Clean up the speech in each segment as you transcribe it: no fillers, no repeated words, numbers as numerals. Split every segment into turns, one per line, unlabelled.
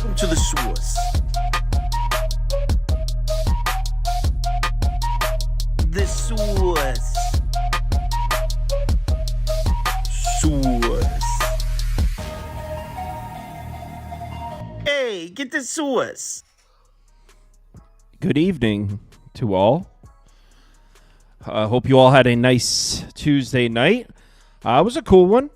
Welcome to the source. The source. Source. Hey, get the source.
Good evening to all. Hope you all had a nice Tuesday night. It was a cool one.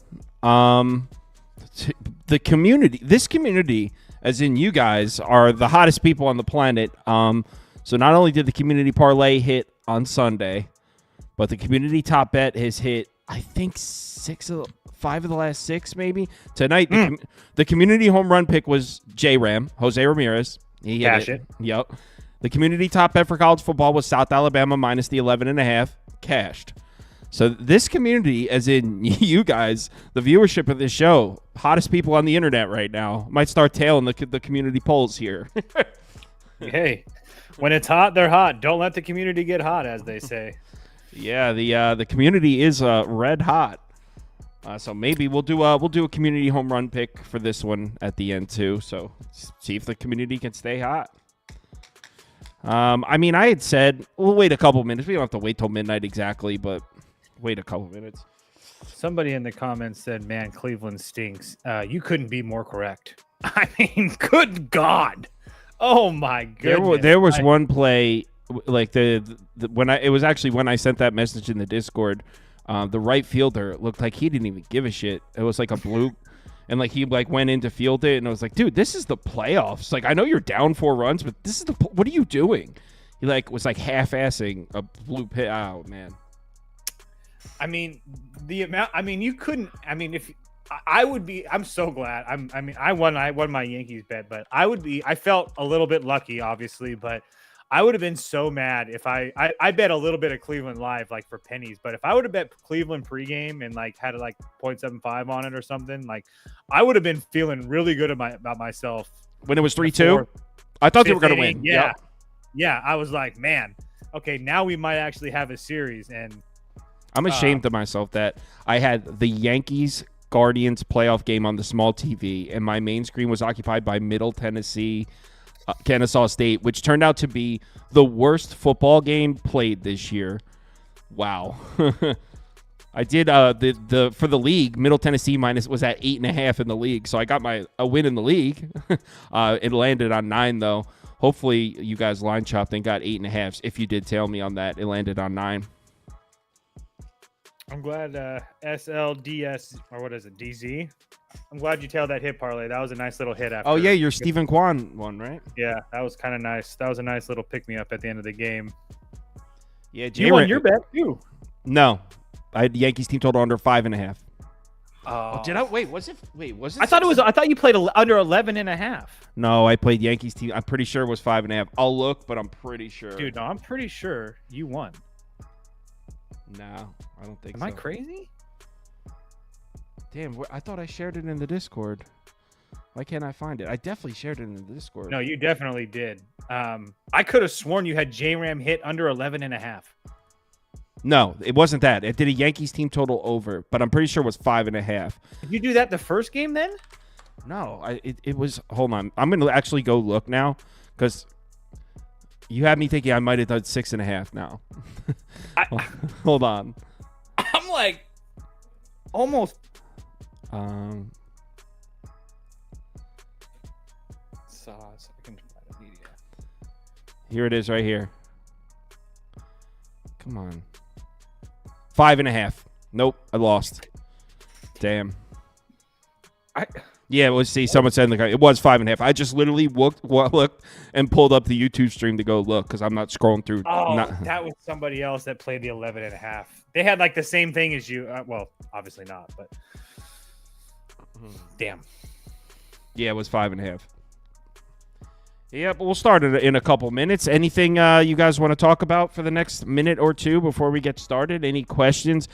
The community, this community, as in you guys, are the hottest people on the planet. So not only did the community parlay hit on Sunday, but the community top bet has hit, I think, 5 of the last 6, maybe. Tonight, the community home run pick was J-Ram, Jose Ramirez. He hit
Cash it.
Yep. The community top bet for college football was South Alabama minus the 11.5, cashed. So this community, as in you guys, the viewership of this show, hottest people on the internet right now, might start tailing the community polls here.
Hey, when it's hot, they're hot. Don't let the community get hot, as they say.
Yeah, the community is red hot. So maybe we'll do a community home run pick for this one at the end too. So see if the community can stay hot. I mean, I had said we'll wait a couple minutes. We don't have to wait till midnight exactly, but wait a couple minutes.
Somebody in the comments said, "Man, Cleveland stinks." You couldn't be more correct. I mean, good God! Oh my goodness!
There was one play like it was actually when I sent that message in the Discord. The right fielder looked like he didn't even give a shit. It was like a bloop, and like he went in to field it, and I was like, dude, this is the playoffs. Like I know you're down 4 runs, but this is what are you doing? He was half-assing a bloop hit. Oh man.
I mean, the amount. I mean, you couldn't. I mean, if I would be, I'm so glad. I won my Yankees bet, but I felt a little bit lucky, obviously, but I would have been so mad if I bet a little bit of Cleveland live, like for pennies. But if I would have bet Cleveland pregame and had 0.75 on it or something, I would have been feeling really good about myself
when it was 3-2. I thought they were going to win.
Yeah,
yep.
Yeah. I was like, man, okay, now we might actually have a series. And
I'm ashamed of myself that I had the Yankees Guardians playoff game on the small TV, and my main screen was occupied by Middle Tennessee, Kennesaw State, which turned out to be the worst football game played this year. Wow. I did for the league, Middle Tennessee minus was at 8.5 in the league, so I got a win in the league. It landed on 9 though. Hopefully you guys line chopped and got 8.5. If you did tail me on that, it landed on 9.
I'm glad SLDS, or what is it, DZ? I'm glad you tailed that hit parlay. That was a nice little hit after.
Oh, yeah, your Stephen Kwan one, right?
Yeah, that was kind of nice. That was a nice little pick-me-up at the end of the game.
Yeah,
you won your bet, too.
No. I had the Yankees team total under 5.5.
Oh,
did I? Wait, was it?
I thought you played under 11.5.
No, I played Yankees team. I'm pretty sure it was 5.5. I'll look, but I'm pretty sure.
Dude, no, I'm pretty sure you won.
No, I don't think
so.
Am
I crazy?
Damn, I thought I shared it in the Discord. Why can't I find it? I definitely shared it in the Discord.
No, you definitely did. I could have sworn you had J-Ram hit under 11.5.
No, it wasn't that. It did a Yankees team total over, but I'm pretty sure it was 5.5.
Did you do that the first game then?
No, it was. Hold on, I'm gonna actually go look now because you had me thinking I might have done 6.5 now. Hold on.
I'm almost.
Here it is right here. Come on. 5.5. Nope, I lost. Damn. Yeah, let's see. Someone said it was 5.5. I just literally looked and pulled up the YouTube stream to go look because I'm not scrolling through.
That was somebody else that played the 11.5. They had the same thing as you. Well, obviously not, but damn.
Yeah, it was 5.5. Yeah, but we'll start in a couple minutes. Anything you guys want to talk about for the next minute or two before we get started? Any questions?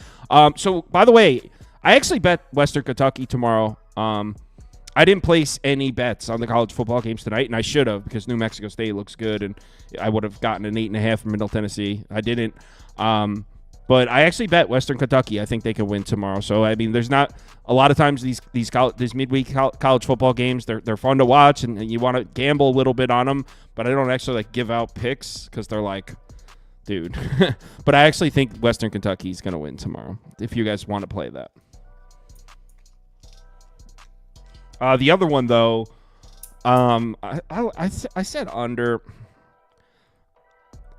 So, by the way, I actually bet Western Kentucky tomorrow. I didn't place any bets on the college football games tonight, and I should have because New Mexico State looks good, and I would have gotten an 8.5 from Middle Tennessee. I didn't. But I actually bet Western Kentucky. I think they can win tomorrow. So I mean, there's not a lot of times these midweek college football games. They're fun to watch, and you want to gamble a little bit on them. But I don't actually like give out picks because they're like, dude. But I actually think Western Kentucky is going to win tomorrow. If you guys want to play that. The other one though, I said under.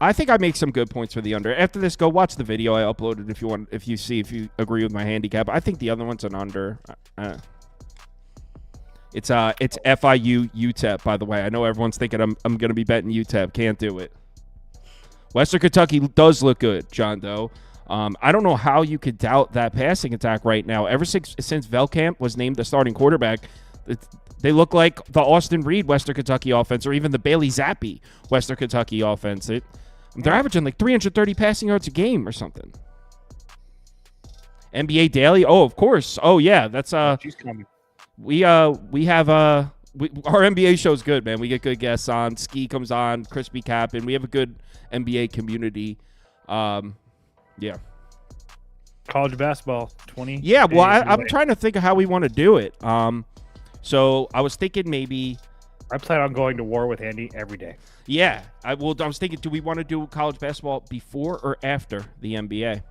I think I make some good points for the under. After this, go watch the video I uploaded if you agree with my handicap. I think the other one's an under. It's FIU UTEP, by the way. I know everyone's thinking I'm going to be betting UTEP. Can't do it. Western Kentucky does look good, John Doe. I don't know how you could doubt that passing attack right now. Ever since Velkamp was named the starting quarterback, they look like the Austin Reed Western Kentucky offense or even the Bailey Zappi Western Kentucky offense. They're averaging like 330 passing yards a game or something. NBA Daily. Oh, of course. Oh, yeah. That's
She's coming.
We have our NBA show's good, man. We get good guests on. Ski comes on, Crispy Cap, and we have a good NBA community. Yeah.
College basketball 20.
Yeah, well, I'm trying to think of how we want to do it. So I was thinking maybe
I plan on going to war with Andy every day.
Yeah, I was thinking, do we want to do college basketball before or after the NBA?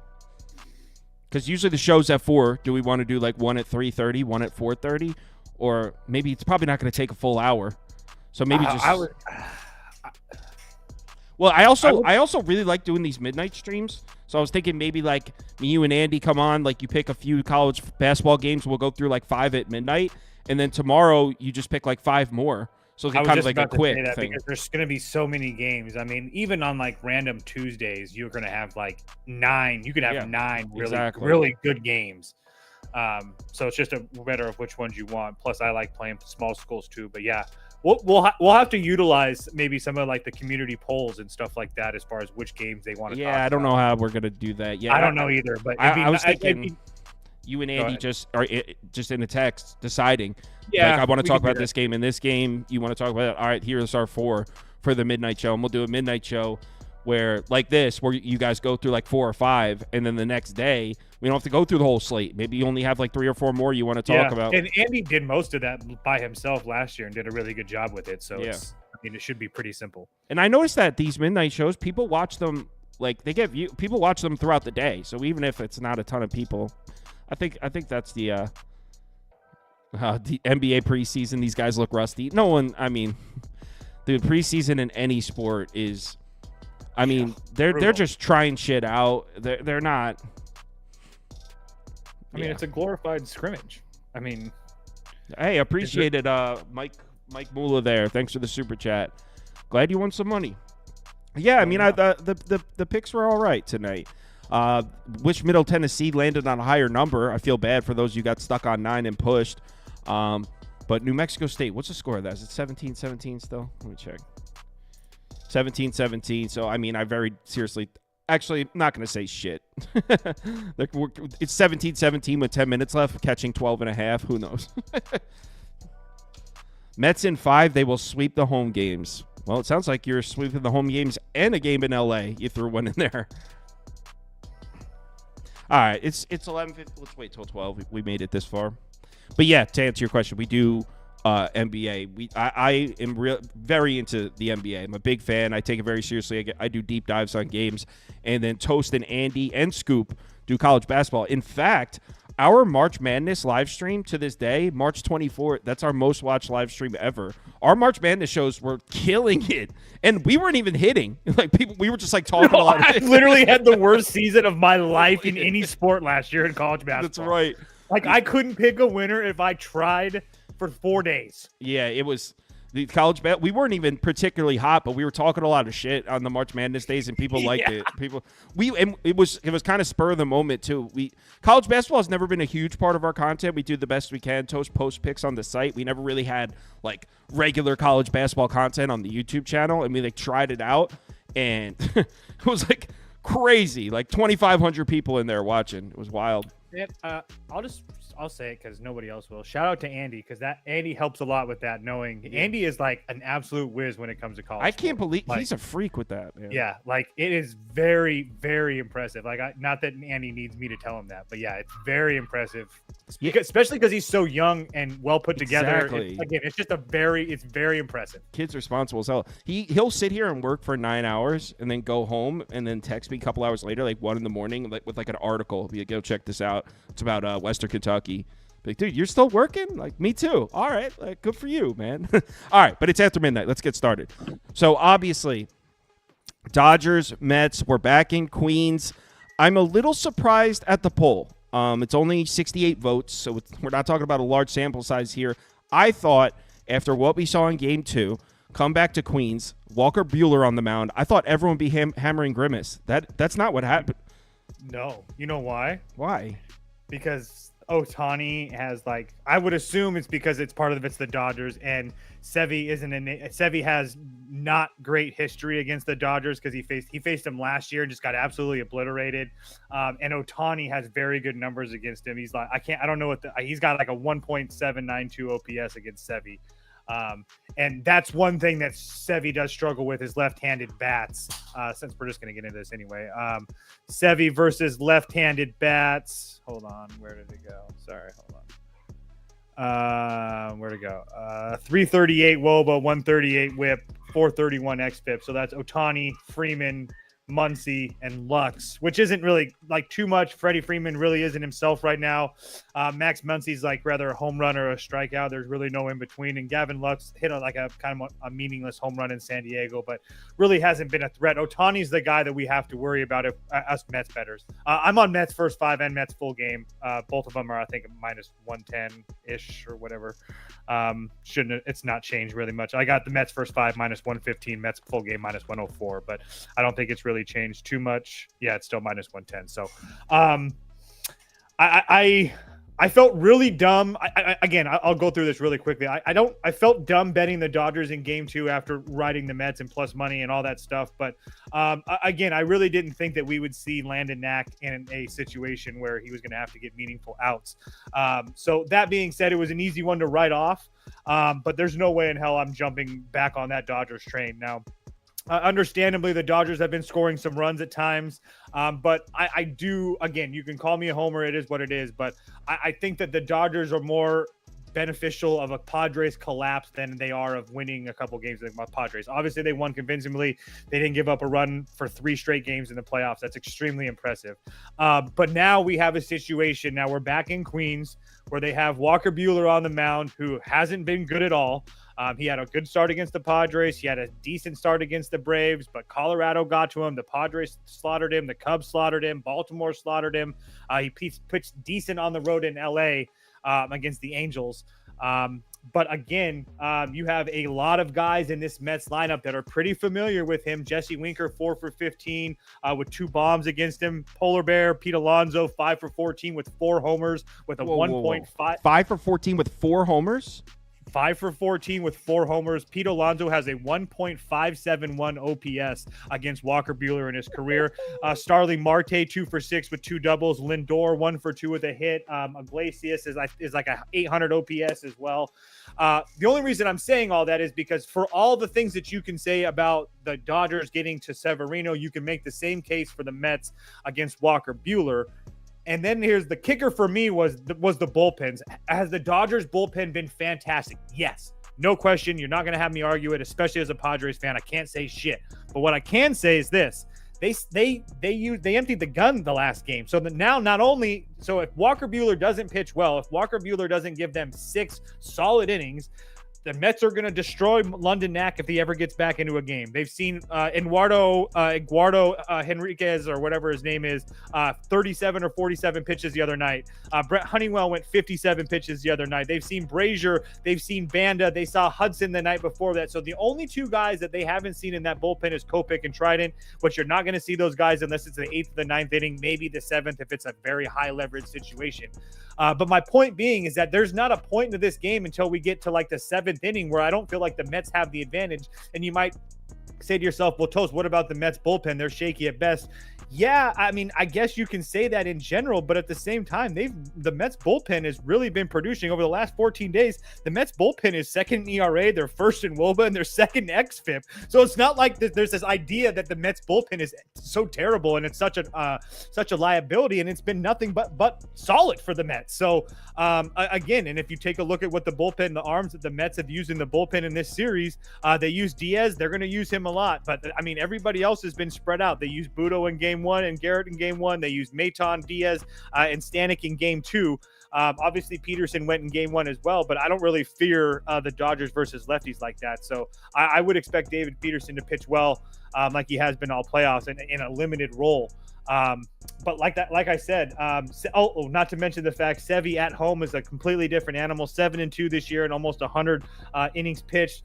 Because usually the show's at 4. Do we want to do like one at 3:30, one at 4:30, or maybe it's probably not going to take a full hour? So maybe just. Well, I also really like doing these midnight streams. So I was thinking maybe like me, you, and Andy come on. Like you pick a few college basketball games. We'll go through like 5 at midnight, and then tomorrow you just pick like 5 more. So it's kind of like a quick thing.
Because there's going to be so many games. I mean, even on like random Tuesdays, you're going to have like 9. You could have 9 really good games. So it's just a matter of which ones you want. Plus, I like playing small schools too. But yeah, we'll have to utilize maybe some of like the community polls and stuff like that as far as which games they want to.
Yeah, I don't know how we're going to do that. Yeah,
I don't know either. But
I was thinking. You and Andy just in a text deciding. Yeah, like, I want to talk about this game and this game. You want to talk about it? All right, here's our 4 for the midnight show, and we'll do a midnight show where like this, where you guys go through like 4 or 5, and then the next day we don't have to go through the whole slate. Maybe you only have like 3 or 4 more you want to talk about.
And Andy did most of that by himself last year and did a really good job with it. So it should be pretty simple.
And I noticed that these midnight shows, people watch them like people watch them throughout the day. So even if it's not a ton of people. I think that's the NBA preseason. These guys look rusty. No one. I mean, the preseason in any sport is. I mean, they're just trying shit out. They're not.
I mean, it's a glorified scrimmage. I mean,
hey, appreciated Mike Mula there. Thanks for the super chat. Glad you won some money. Yeah, I mean, the picks were all right tonight. Wish Middle Tennessee landed on a higher number. I feel bad for those who got stuck on 9 and pushed. But New Mexico State, what's the score of that? Is it 17-17 still? Let me check. 17-17. So, I mean, I very seriously, actually, I'm not going to say shit. It's 17-17 with 10 minutes left, catching 12.5. Who knows? Mets in 5. They will sweep the home games. Well, it sounds like you're sweeping the home games and a game in L.A. You threw one in there. All right, it's 11:50. Let's wait till 12. We made it this far, but yeah. To answer your question, we do NBA. I am very into the NBA. I'm a big fan. I take it very seriously. I do deep dives on games, and then Toast and Andy and Scoop do college basketball. In fact, our March Madness live stream to this day, March 24th, that's our most watched live stream ever. Our March Madness shows were killing it, and we weren't even hitting. Like we were just like talking a lot.
I literally had the worst season of my life in any sport last year in college basketball.
That's right.
Like I couldn't pick a winner if I tried for 4 days.
Yeah, it was the college bet. We weren't even particularly hot, but we were talking a lot of shit on the March Madness days, and people liked it. It was kind of spur of the moment too. College basketball has never been a huge part of our content. We do the best we can. Toast post picks on the site. We never really had like regular college basketball content on the YouTube channel, and we like tried it out, and it was like crazy. Like 2,500 people in there watching. It was wild.
And, I'll just I'll say it because nobody else will. Shout out to Andy because that Andy helps a lot with that. Knowing Andy is like an absolute whiz when it comes to college.
I can't believe
like,
he's a freak with that. Man.
Yeah, like it is very, very impressive. Like, not that Andy needs me to tell him that, but yeah, it's very impressive. Especially because he's so young and well put together.
Exactly.
It's very impressive.
Kid's responsible as hell. He'll sit here and work for 9 hours and then go home and then text me a couple hours later, like 1 a.m, like with like an article. Be like, go check this out. It's about Western Kentucky. Like, dude, you're still working? Like, me too. All right, like, good for you, man. All right, but it's after midnight. Let's get started. So obviously, Dodgers, Mets, we're back in Queens. I'm a little surprised at the poll. It's only 68 votes, so we're not talking about a large sample size here. I thought after what we saw in Game 2, come back to Queens, Walker Buehler on the mound, I thought everyone would be hammering Grimace. That's not what happened.
No. You know why?
Why?
Because Ohtani has, like, I would assume it's because it's part of it's the Dodgers, and Sevy has not great history against the Dodgers because he faced him last year and just got absolutely obliterated. And Ohtani has very good numbers against him. He's like, I don't know what he's got like a 1.792 OPS against Sevy. And that's one thing that Sevy does struggle with is left-handed bats. Since we're just going to get into this anyway, Sevy versus left-handed bats. Hold on, where did it go? Sorry, hold on. Where'd it go? 338 WOBA, 138 WHIP, 431 xFIP. So that's Ohtani, Freeman, Muncy, and Lux, which isn't really like too much. Freddie Freeman really isn't himself right now. Max Muncy's like rather a home run or a strikeout. There's really no in between. And Gavin Lux hit like a kind of a meaningless home run in San Diego, but really hasn't been a threat. Ohtani's the guy that we have to worry about if us Mets bettors. I'm on Mets first 5 and Mets full game. Both of them are, I think, minus 110 ish or whatever. It's not changed really much. I got the Mets first 5 minus 115, Mets full game minus 104, but I don't think it's really changed too much. Yeah, it's still minus 110. So I felt really dumb. I'll go through this really quickly. I felt dumb betting the Dodgers in Game 2 after riding the Mets and plus money and all that stuff. But I really didn't think that we would see Landon Knack in a situation where he was going to have to get meaningful outs. So that being said, it was an easy one to write off. But there's no way in hell I'm jumping back on that Dodgers train now. Understandably, the Dodgers have been scoring some runs at times, but I do, again, you can call me a homer, it is what it is, but I think that the Dodgers are more beneficial of a Padres collapse than they are of winning a couple games with my Padres. Obviously, they won convincingly. They didn't give up a run for 3 straight games in the playoffs. That's extremely impressive. But now we have a situation. Now we're back in Queens where they have Walker Buehler on the mound, who hasn't been good at all. He had a good start against the Padres. He had a decent start against the Braves, but Colorado got to him. The Padres slaughtered him. The Cubs slaughtered him. Baltimore slaughtered him. He pitched decent on the road in L.A. Against the Angels. But again, you have a lot of guys in this Mets lineup that are pretty familiar with him. Jesse Winker, 4 for 15 with 2 bombs against him. Polar Bear, Pete Alonso, 5 for 14 with 4 homers with a 1.5.
5 for 14 with 4 homers?
5 for 14 with 4 homers. Pete Alonso has a 1.571 OPS against Walker Buehler in his career. Starling Marte, 2 for 6 with 2 doubles. Lindor, 1 for 2 with a hit. Iglesias is like a 800 OPS as well. The only reason I'm saying all that is because for all the things that you can say about the Dodgers getting to Severino, you can make the same case for the Mets against Walker Buehler. And then here's the kicker for me was the bullpens. Has the Dodgers bullpen been fantastic? Yes. No question. You're not going to have me argue it, especially as a Padres fan. I can't say shit. But what I can say is this. They emptied the gun the last game. So that now if Walker Buehler doesn't pitch well, if Walker Buehler doesn't give them 6 solid innings, the Mets are going to destroy London Knack if he ever gets back into a game. They've seen Eduardo Henriquez, or whatever his name is, 37 or 47 pitches the other night. Brett Honeywell went 57 pitches the other night. They've seen Brazier. They've seen Banda. They saw Hudson the night before that. So the only 2 guys that they haven't seen in that bullpen is Kopech and Trident, which you're not going to see those guys unless it's the 8th or the 9th inning, maybe the 7th if it's a very high leverage situation. But my point being is that there's not a point into this game until we get to like the 7th inning where I don't feel like the Mets have the advantage. And you might say to yourself, well, Toast, what about the Mets bullpen? They're shaky at best. Yeah, I mean, I guess you can say that in general, but at the same time, the Mets bullpen has really been producing over the last 14 days. The Mets bullpen is second in ERA, they're first in WOBA, and they're second in xFIP. So it's not like there's this idea that the Mets bullpen is so terrible and it's such a liability, and it's been nothing but solid for the Mets. So again, and if you take a look at what the bullpen, the arms that the Mets have used in the bullpen in this series, they use Diaz. They're going to use him a lot, but I mean, everybody else has been spread out. They use Budo in game one and Garrett in game one. They used Maton, Diaz, and Stanek in game two. Obviously, Peterson went in game one as well, but I don't really fear the Dodgers versus lefties like that. So I would expect David Peterson to pitch well, like he has been all playoffs and in a limited role. But like I said, not to mention the fact Sevy at home is a completely different animal. 7-2 this year and almost 100 innings pitched.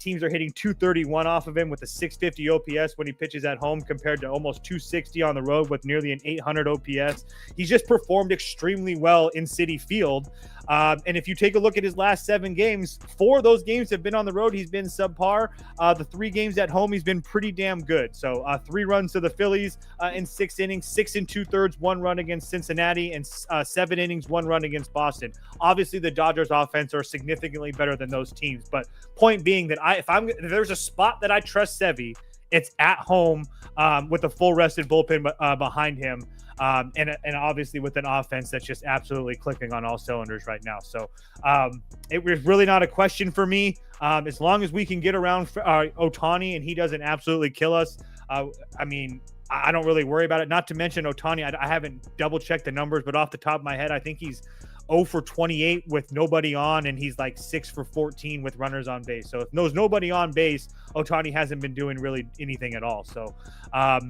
Teams are hitting 231 off of him with a 650 OPS when he pitches at home, compared to almost 260 on the road with nearly an 800 OPS. He's just performed extremely well in Citi Field. And if you take a look at his last 7 games, 4 of those games have been on the road. He's been subpar. The 3 games at home, he's been pretty damn good. So 3 runs to the Phillies in 6 innings, 6 2/3, 1 run against Cincinnati, and 7 innings, 1 run against Boston. Obviously, the Dodgers offense are significantly better than those teams. But point being that if there's a spot that I trust Sevy, it's at home with a full rested bullpen behind him. And obviously with an offense that's just absolutely clicking on all cylinders right now. So it was really not a question for me. As long as we can get around Ohtani and he doesn't absolutely kill us, I mean, I don't really worry about it. Not to mention Ohtani, I haven't double checked the numbers, but off the top of my head, I think he's 0 for 28 with nobody on, and he's like 6 for 14 with runners on base. So if there's nobody on base, Ohtani hasn't been doing really anything at all. So I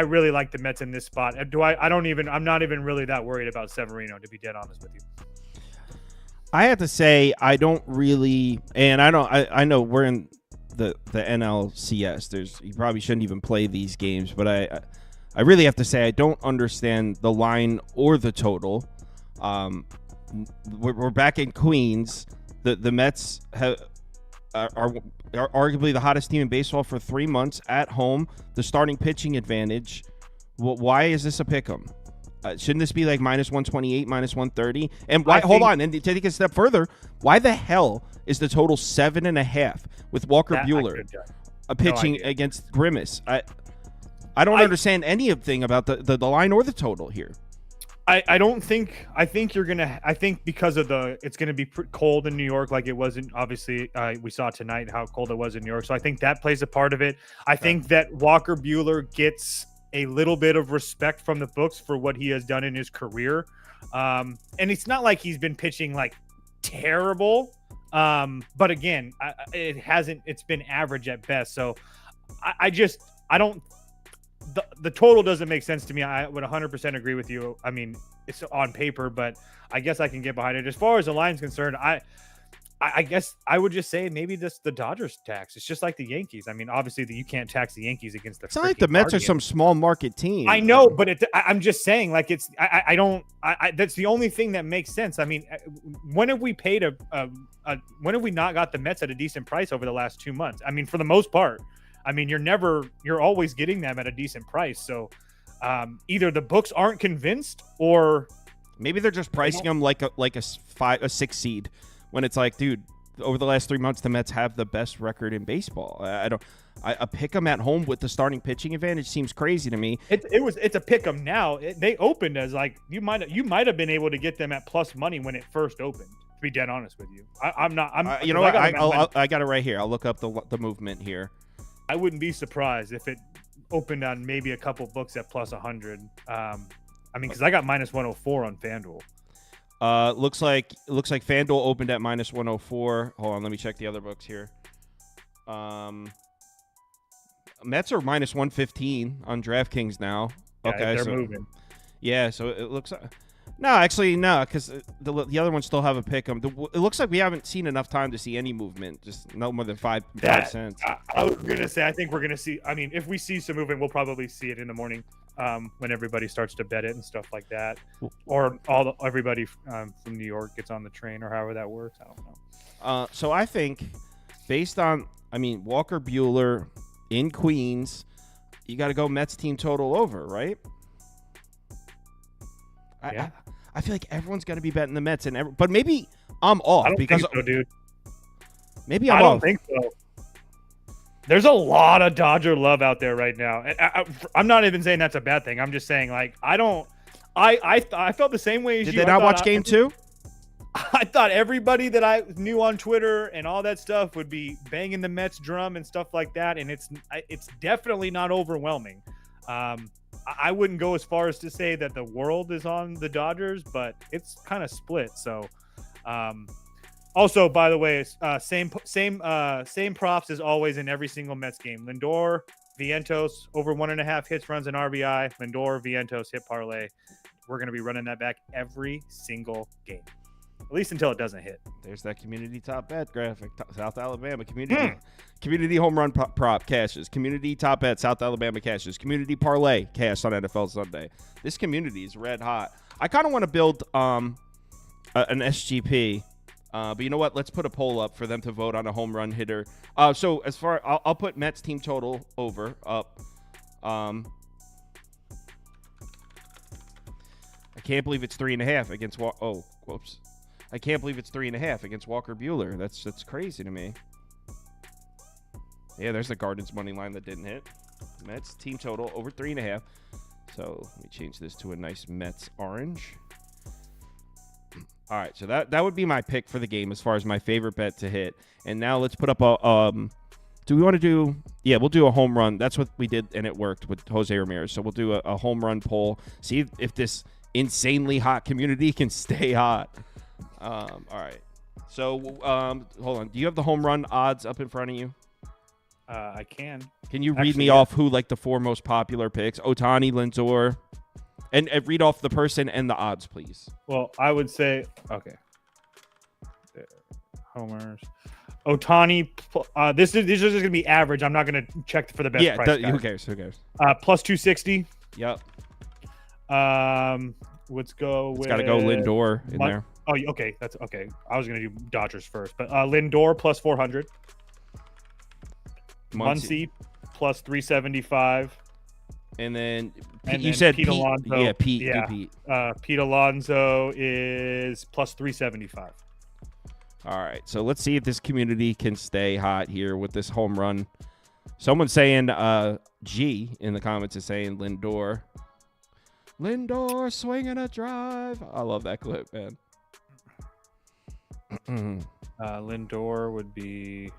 really like the Mets in this spot. I'm not even really that worried about Severino, to be dead honest with you.
I have to say, I don't really, and I know we're in the NLCS. You probably shouldn't even play these games, but I really have to say I don't understand the line or the total. We're back in Queens. The Mets are arguably the hottest team in baseball for 3 months at home. The starting pitching advantage. Why is this a pick'em? Shouldn't this be like minus 128, minus 130? And why? Hold on, and to take it a step further, why the hell is the total 7.5 with Walker Buehler pitching against Grimace? I don't understand anything about the line or the total here.
I think you're gonna. I think because of it's gonna be cold in New York, like it wasn't. Obviously, we saw tonight how cold it was in New York, so I think that plays a part of it. I think that Walker Buehler gets a little bit of respect from the books for what he has done in his career, and it's not like he's been pitching like terrible. But again, it hasn't. It's been average at best. So I don't. The total doesn't make sense to me. I would 100% agree with you. I mean, it's on paper, but I guess I can get behind it. As far as the line's concerned, I guess I would just say maybe the Dodgers tax. It's just like the Yankees. I mean, obviously you can't tax the Yankees against the.
It's not like the Mets
Guardians.
are some small market team.
I know, but I'm just saying, like it's. I don't. That's the only thing that makes sense. I mean, when have we paid when have we not got the Mets at a decent price over the last 2 months? I mean, for the most part. I mean, you're always getting them at a decent price. So either the books aren't convinced, or
maybe they're just pricing them like a 6 seed, when it's like, dude, over the last 3 months, the Mets have the best record in baseball. I pick them at home with the starting pitching advantage seems crazy to me.
It's a pick 'em now. They opened as like you might have been able to get them at plus money when it first opened. To be dead honest with you, I'm not.
You know what? I got it right here. I'll look up the movement here.
I wouldn't be surprised if it opened on maybe a couple books at plus 100. I mean, because I got minus 104 on FanDuel.
Looks like FanDuel opened at minus 104. Hold on, let me check the other books here. Mets are minus 115 on DraftKings now.
Yeah,
okay,
they're moving.
Yeah, so it looks like. No, actually, no, because the other ones still have a pick. It looks like we haven't seen enough time to see any movement. Just no more than 5 cents.
I was gonna say, I think we're gonna see. I mean, if we see some movement, we'll probably see it in the morning when everybody starts to bet it and stuff like that, or everybody from New York gets on the train, or however that works. I don't know.
So I think, based on, Walker Buehler in Queens, you got to go Mets team total over, right?
Yeah.
I feel like everyone's going to be betting the Mets, but maybe I'm off
I don't
because
think so, dude.
maybe I'm
I don't
off.
think so. There's a lot of Dodger love out there right now, and I'm not even saying that's a bad thing. I'm just saying, like, I felt the same way as
Did
you.
they not watch Game 2?
I thought everybody that I knew on Twitter and all that stuff would be banging the Mets drum and stuff like that, and it's definitely not overwhelming. I wouldn't go as far as to say that the world is on the Dodgers, but it's kind of split. So, also, by the way, same props as always in every single Mets game. Lindor, Vientos over 1.5 hits, runs, and RBI. Lindor, Vientos, hit parlay. We're going to be running that back every single game, at least until it doesn't hit.
There's that community top bet graphic. South Alabama community home run prop cashes. Community top bet South Alabama cashes. Community parlay cash on NFL Sunday. This community is red hot. I kind of want to build an SGP. But you know what? Let's put a poll up for them to vote on a home run hitter. So as far, I'll put Mets team total over up. I can't believe it's 3.5 against. Whoops! I can't believe it's 3.5 against Walker Buehler. That's crazy to me. Yeah, there's the Guardians money line that didn't hit. Mets team total over 3.5. So let me change this to a nice Mets orange. All right, so that would be my pick for the game as far as my favorite bet to hit. And now let's put up a do we want to do – yeah, we'll do a home run. That's what we did, and it worked with Jose Ramirez. So we'll do a home run poll, see if this insanely hot community can stay hot. All right. So hold on. Do you have the home run odds up in front of you?
I can.
Can you read me off who, like, the 4 most popular picks? Ohtani, Lindor – and read off the person and the odds, please.
Well, I would say, okay. Homers. Ohtani, this is just going to be average. I'm not going to check for the best price.
Yeah, who cares? Who cares?
Plus 260.
Yep.
Let's go with...
It's got to go Lindor in there.
Oh, okay. That's okay. I was going to do Dodgers first, but Lindor plus 400. Muncy plus 375.
And then
you said Pete Alonso.
Yeah, Pete.
Yeah.
Pete.
Pete Alonso is plus 375.
All right. So let's see if this community can stay hot here with this home run. Someone's saying G in the comments is saying Lindor. Lindor swinging a drive. I love that clip, man.
Lindor would be...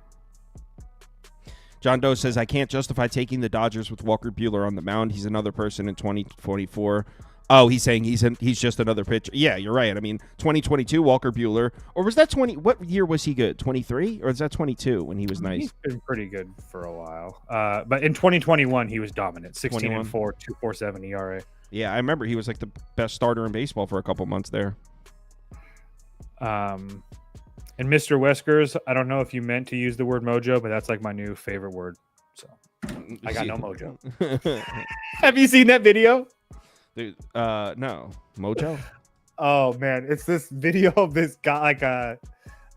John Doe says, I can't justify taking the Dodgers with Walker Buehler on the mound. He's another person in 2024. Oh, he's saying he's just another pitcher. Yeah, you're right. I mean, 2022, Walker Buehler. Or was that 20? What year was he good? 23? Or is that 22 when he was nice?
He's been pretty good for a while. But in 2021, he was dominant. 16-4, 2.47 ERA.
Yeah, I remember he was like the best starter in baseball for a couple months there.
And Mr. Weskers, I don't know if you meant to use the word mojo, but that's like my new favorite word. So I got no mojo. Have you seen that video?
Dude, no. Mojo?
Oh man, it's this video of this guy, like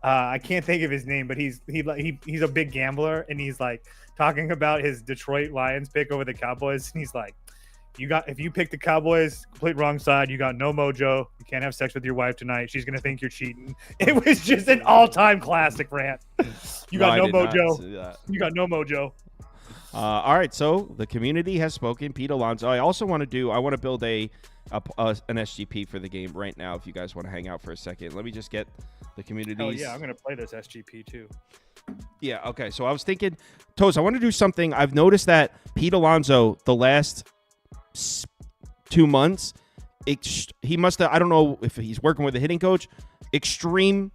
I can't think of his name, but he's a big gambler, and he's like talking about his Detroit Lions pick over the Cowboys, and he's like, if you pick the Cowboys, complete wrong side, you got no mojo. You can't have sex with your wife tonight. She's gonna think you're cheating. It was just an all-time classic rant. You got no mojo. You got no mojo.
All right, so the community has spoken. Pete Alonso. I also want to build an SGP for the game right now. If you guys want to hang out for a second, let me just get the community.
Oh yeah, I'm gonna play this SGP too.
Yeah. Okay. So I was thinking, Toes, I want to do something. I've noticed that Pete Alonso, the last 2 months, he must have, I don't know if he's working with a hitting coach, extreme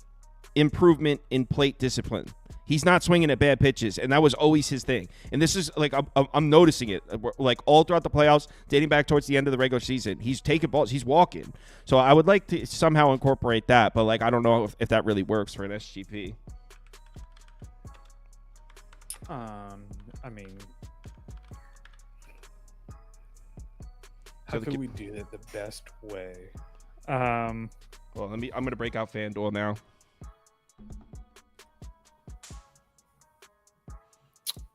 improvement in plate discipline. He's not swinging at bad pitches, and that was always his thing. And this is like, I'm noticing it like all throughout the playoffs, dating back towards the end of the regular season. He's taking balls, he's walking. So I would like to somehow incorporate that, but like I don't know if that really works for an SGP.
I mean, how could we do it the best way?
Well, I'm going to break out FanDuel now.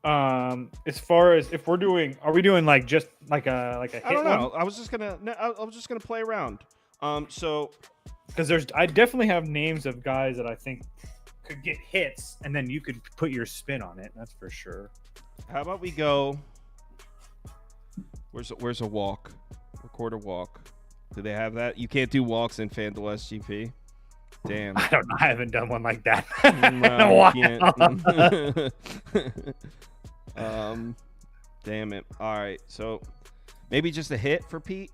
As far as if are we doing like just like a hit
I don't know.
one?
I was just gonna play around. So
Because I definitely have names of guys that I think could get hits, and then you could put your spin on it. That's for sure.
how about we go? Where's a walk? Record a walk. Do they have that? You can't do walks in FanDuel SGP. Damn.
I don't know. I haven't done one like that in
No,
a
you
while.
can't. Damn it. All right. So maybe just a hit for Pete.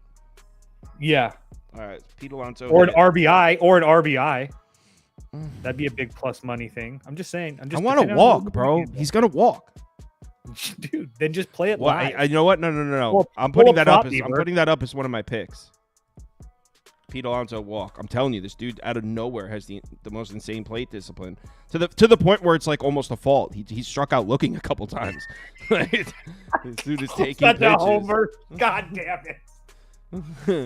Yeah,
All right. Pete Alonso.
or an
hit.
RBI. That'd be a big plus money thing. I'm just saying.
I want to walk, bro. He's gonna walk.
Dude, then just play it
Well,
live.
I you know what? No.
Pull-
I'm
pull
putting
a
that up.
prop,
I'm
Bieber.
putting that up as one of my picks. Pete Alonso walk. I'm telling you, this dude out of nowhere has the most insane plate discipline to the point where it's like almost a fault. He struck out looking a couple times. This dude is taking
Such a
pitches.
homer. God damn it.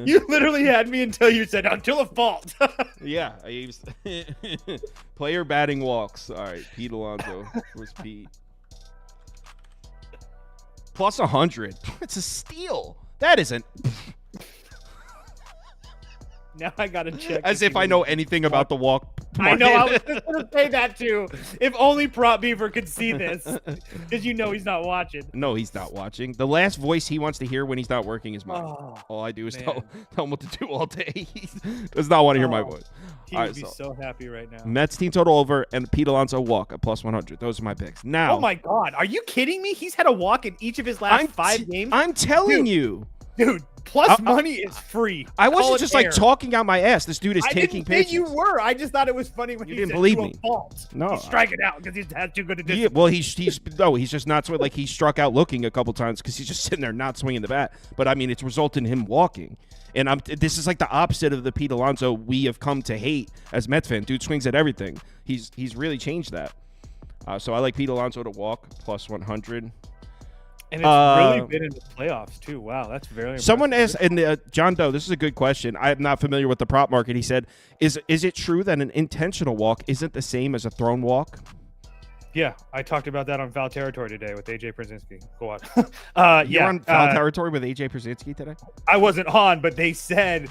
You literally had me until you said until a fault.
Yeah, I used player batting walks. All right, Pete Alonso. Where's Pete? Plus 100. It's a steal. That isn't
Now I gotta check.
as
to
if
see
I
what-
know anything about the walk.
I know. I was
market.
just gonna say that too. If only Prop Beaver could see this, because you know he's not watching.
No, he's not watching. The last voice he wants to hear when he's not working is mine.
Oh,
All I do is
man.
tell him what to do all day. He does not want to hear my
Oh.
voice.
he
All
would
right,
be so happy right now.
Mets team total over and Pete Alonso walk at plus 100. Those are my picks. Now,
Oh my God, are you kidding me? He's had a walk in each of his last 5 games.
I'm telling
Dude,
you.
Dude, plus money is free.
I
Call
wasn't
it
just
air.
like talking out my ass. This dude is
I
taking
didn't say
pitches.
you were. I just thought it was funny when
You
he
didn't
said
believe
to a
me.
fault.
No.
He's striking out because he's had too good a distance.
Yeah, well, he's just not he struck out looking a couple times because he's just sitting there not swinging the bat. But I mean, it's resulted in him walking, and this is like the opposite of the Pete Alonso we have come to hate as Mets fan. Dude swings at everything. He's really changed that. So I like Pete Alonso to walk plus 100.
And it's really been in the playoffs too. Wow, that's very impressive.
Someone asked, and John Doe, this is a good question. I'm not familiar with the prop market. He said, "Is it true that an intentional walk isn't the same as a thrown walk?"
Yeah, I talked about that on Foul Territory today with AJ Przinsky. Go on.
You're
Yeah,
on foul territory with AJ Przinsky today.
I wasn't on, but they said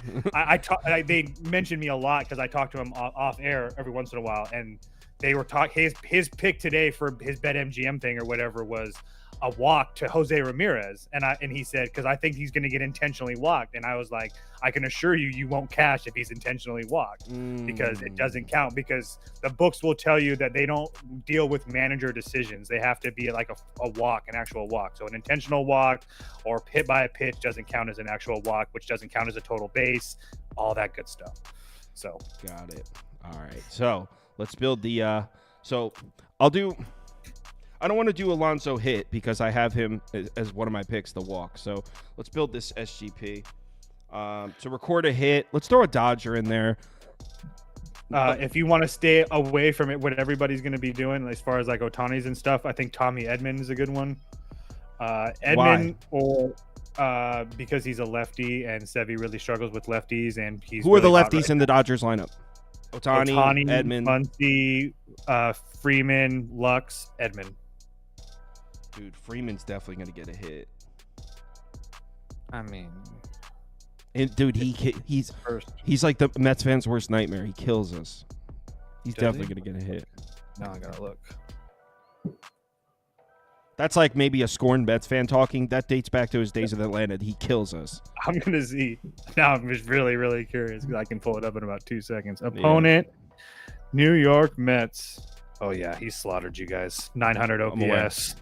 they mentioned me a lot because I talk to him off air every once in a while, and they were talking. His pick today for his BetMGM thing or whatever was a walk to Jose Ramirez, and he said, because I think he's going to get intentionally walked, and I was like, I can assure you won't cash if he's intentionally walked because it doesn't count, because the books will tell you that they don't deal with manager decisions. They have to be like a walk, an actual walk. So an intentional walk or hit by a pitch doesn't count as an actual walk, which doesn't count as a total base, all that good stuff. So
Got it. All right. So let's build the. So I don't want to do Alonso hit because I have him as one of my picks, the walk. So let's build this SGP. To record a hit, let's throw a Dodger in there.
if you want to stay away from it, what everybody's going to be doing as far as like Ohtani's and stuff, I think Tommy Edman is a good one. Edman, or because he's a lefty and Sevy really struggles with lefties, and he's
Who are the
really hot
lefties
right
in the Dodgers lineup? Ohtani, Edman.
Muncy, Freeman, Lux, Edman.
Dude, Freeman's definitely going to get a hit.
I mean,
And dude, he's
first.
he's like the Mets fans' worst nightmare. He kills us. He's
Does
definitely
he?
going to get a hit.
Now I gotta look.
That's like maybe a scorned Mets fan talking. That dates back to his days of Atlanta. He kills us.
I'm gonna see. Now I'm just really, really curious because I can pull it up in about 2 seconds. Opponent, New York Mets. Oh yeah, he slaughtered you guys. 900
I'm aware.
OPS.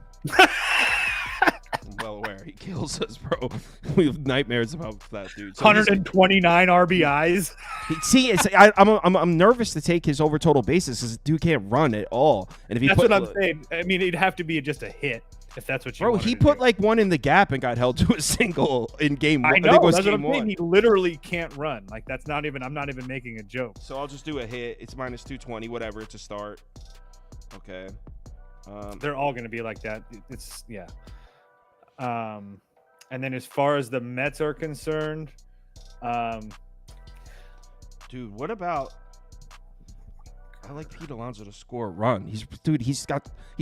I'm well aware. He kills us, bro. We have nightmares about that dude. So
129 RBIs.
see, I'm nervous to take his over total bases because dude can't run at all. And if he
That's
put,
what I'm saying. I mean, it'd have to be just a hit if that's what you.
bro,
wanted
he
to
put
do.
like one in the gap and got held to a single in game one.
I know.
think it was
That's what
game
I'm saying.
one.
He literally can't run. Like that's not even. I'm not even making a joke.
So I'll just do a hit. It's minus 220, whatever. It's a start. Okay.
They're all going to be like that. It's yeah. And then as far as the Mets are concerned,
dude, what about? I like Pete Alonso to score a run. He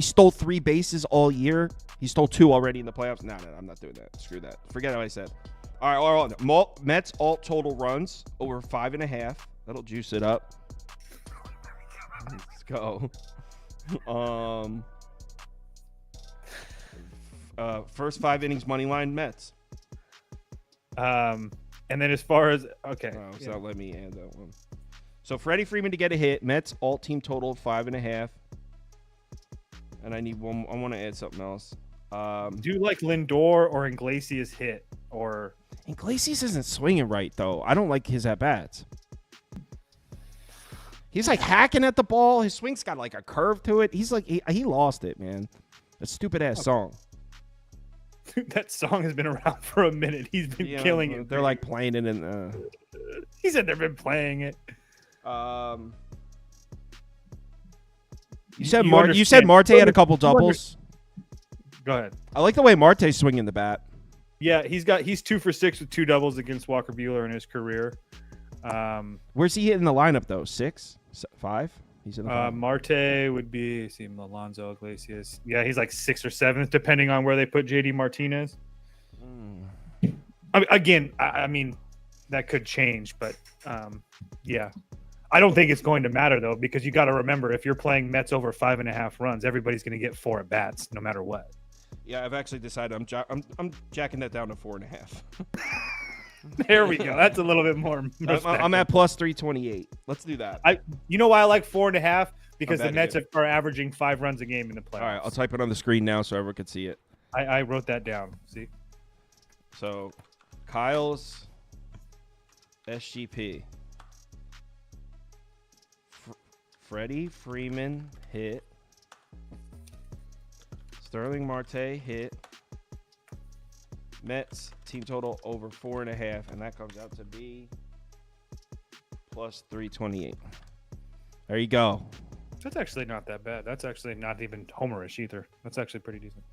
stole 3 bases all year. He stole 2 already in the playoffs. No, I'm not doing that. Screw that. Forget what I said. All right. Mets alt total runs over 5.5. That'll juice it up. Let's go. First 5 innings money line Mets.
And then as far as
So let me add that one. So Freddie Freeman to get a hit. Mets alt team total of 5.5. And I need one. I want to add something else.
Do you like Lindor or Iglesias hit or?
Iglesias isn't swinging right though. I don't like his at bats. He's like hacking at the ball. His swing's got like a curve to it. He's like he lost it, man. A stupid ass song.
That song has been around for a minute. He's been killing it.
They're like playing it in.
He said they've been playing it.
You said Marte had a couple doubles.
Go ahead.
I like the way Marte's swinging the bat.
Yeah, he's 2 for 6 with 2 doubles against Walker Buehler in his career.
Where's he hitting the lineup though? 6, 5. He's in the 5.
Marte would be Alonso, Iglesias. Yeah, he's like 6th or 7th, depending on where they put JD Martinez. I mean, that could change, but yeah. I don't think it's going to matter though, because you got to remember, if you're playing Mets over 5.5 runs, everybody's going to get 4 at bats, no matter what.
Yeah, I've actually decided I'm jacking that down to 4.5.
There we go. That's a little bit more.
I'm at plus 328. Let's do that.
You know why I like 4.5? Because the Mets are averaging 5 runs a game in the playoffs.
All right, I'll type it on the screen now so everyone can see it.
I wrote that down. See.
So, Kyle's SGP. Freddie Freeman hit. Sterling Marte hit. Mets team total over 4.5, and that comes out to be plus 328. There you go.
That's actually not that bad. That's actually not even homerish either. That's actually pretty decent.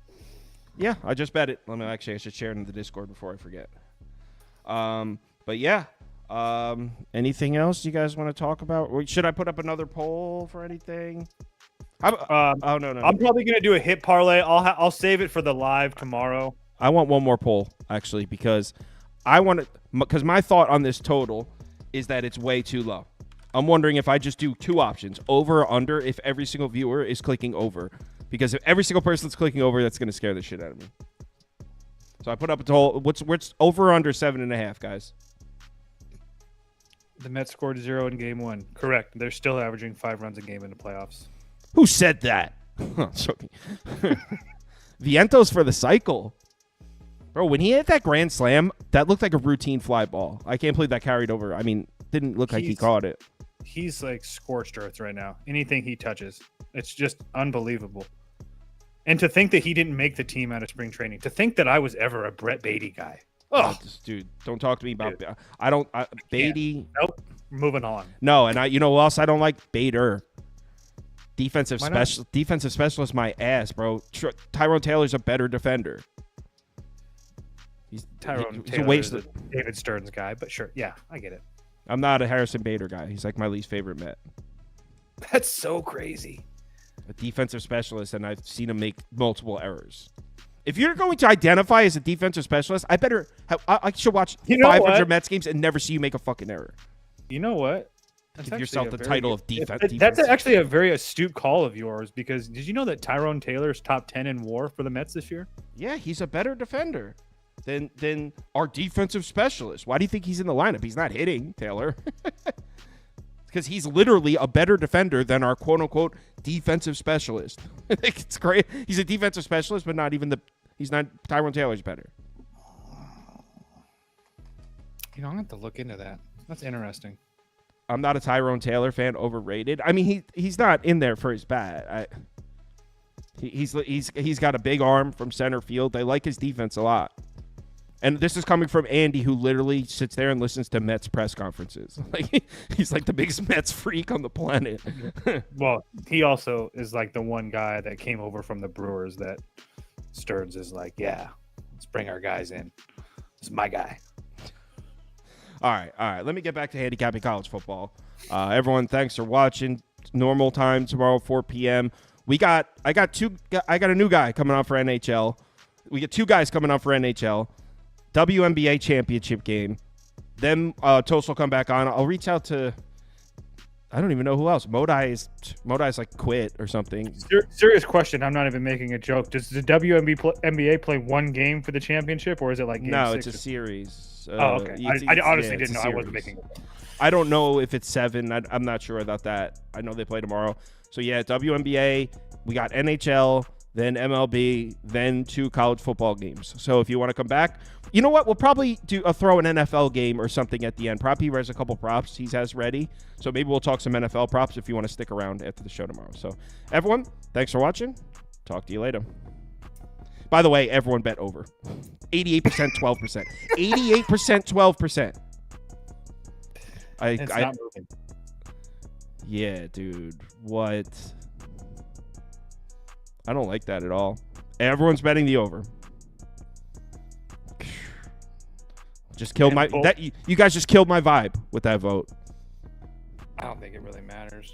Yeah, I just bet it. I should share it in the Discord before I forget. But yeah. Anything else you guys want to talk about? Or should I put up another poll for anything? No.
I'm probably gonna do a hit parlay. I'll save it for the live tomorrow.
I want one more poll actually because my thought on this total is that it's way too low. I'm wondering if I just do 2 options, over or under, if every single viewer is clicking over, because if every single person's clicking over, that's gonna scare the shit out of me. So I put up a total. What's over or under 7.5, guys?
The Mets scored 0 in game 1. Correct. They're still averaging 5 runs a game in the playoffs.
Who said that? Vientos for the cycle. Bro, when he hit that grand slam, that looked like a routine fly ball. I can't believe that carried over. I mean, didn't look like he caught it.
He's like scorched earth right now. Anything he touches, it's just unbelievable. And to think that he didn't make the team out of spring training. To think that I was ever a Brett Beatty guy. Oh,
dude, don't talk to me about Beatty.
Nope. Moving on.
No, and you know who else I don't like? Bader. Defensive specialist, my ass, bro. Tyrone Taylor's a better defender.
Tyrone Taylor's a David Stearns guy, but sure, yeah, I get it.
I'm not a Harrison Bader guy. He's like my least favorite Met.
That's so crazy.
A defensive specialist, and I've seen him make multiple errors. If you're going to identify as a defensive specialist, I should watch 500 Mets games and never see you make a fucking error.
You know what?
Give yourself the title of defense.
That's actually a very astute call of yours, because did you know that Tyrone Taylor's top 10 in WAR for the Mets this year?
Yeah, he's a better defender than our defensive specialist. Why do you think he's in the lineup? He's not hitting, Taylor. Because he's literally a better defender than our quote-unquote defensive specialist. It's great. He's a defensive specialist, but he's not Tyrone Taylor's better.
I'm going to have to look into that. That's interesting.
I'm not a Tyrone Taylor fan. Overrated. I mean, he's not in there for his bat. He's got a big arm from center field. They like his defense a lot. And this is coming from Andy, who literally sits there and listens to Mets press conferences. Like he's like the biggest Mets freak on the planet.
Well, he also is like the one guy that came over from the Brewers that Stearns is like, yeah, let's bring our guys in. This is my guy.
All right. Let me get back to handicapping college football. Everyone, thanks for watching. normal time tomorrow, 4 p.m. I got a new guy coming on for NHL. We get 2 guys coming on for NHL. WNBA championship game. Then Toast will come back on. I'll reach out to, I don't even know who else. Modai's like quit or something.
Serious question. I'm not even making a joke. Does the WNBA play one game for the championship, or is it like game
No,
6
it's a series.
okay. I honestly didn't know. I wasn't making a joke.
I don't know if it's 7. I'm not sure about that. I know they play tomorrow. So, yeah, WNBA, we got NHL, then MLB, then 2 college football games. So if you want to come back, you know what? We'll probably throw an NFL game or something at the end. Probably has a couple props he has ready. So maybe we'll talk some NFL props if you want to stick around after the show tomorrow. So, everyone, thanks for watching. Talk to you later. By the way, everyone bet over. 88%, 12%. 88%, 12%.
It's not moving.
Yeah, dude. What? I don't like that at all. Everyone's betting the over. Just killed you guys just killed my vibe with that vote.
I don't think it really matters.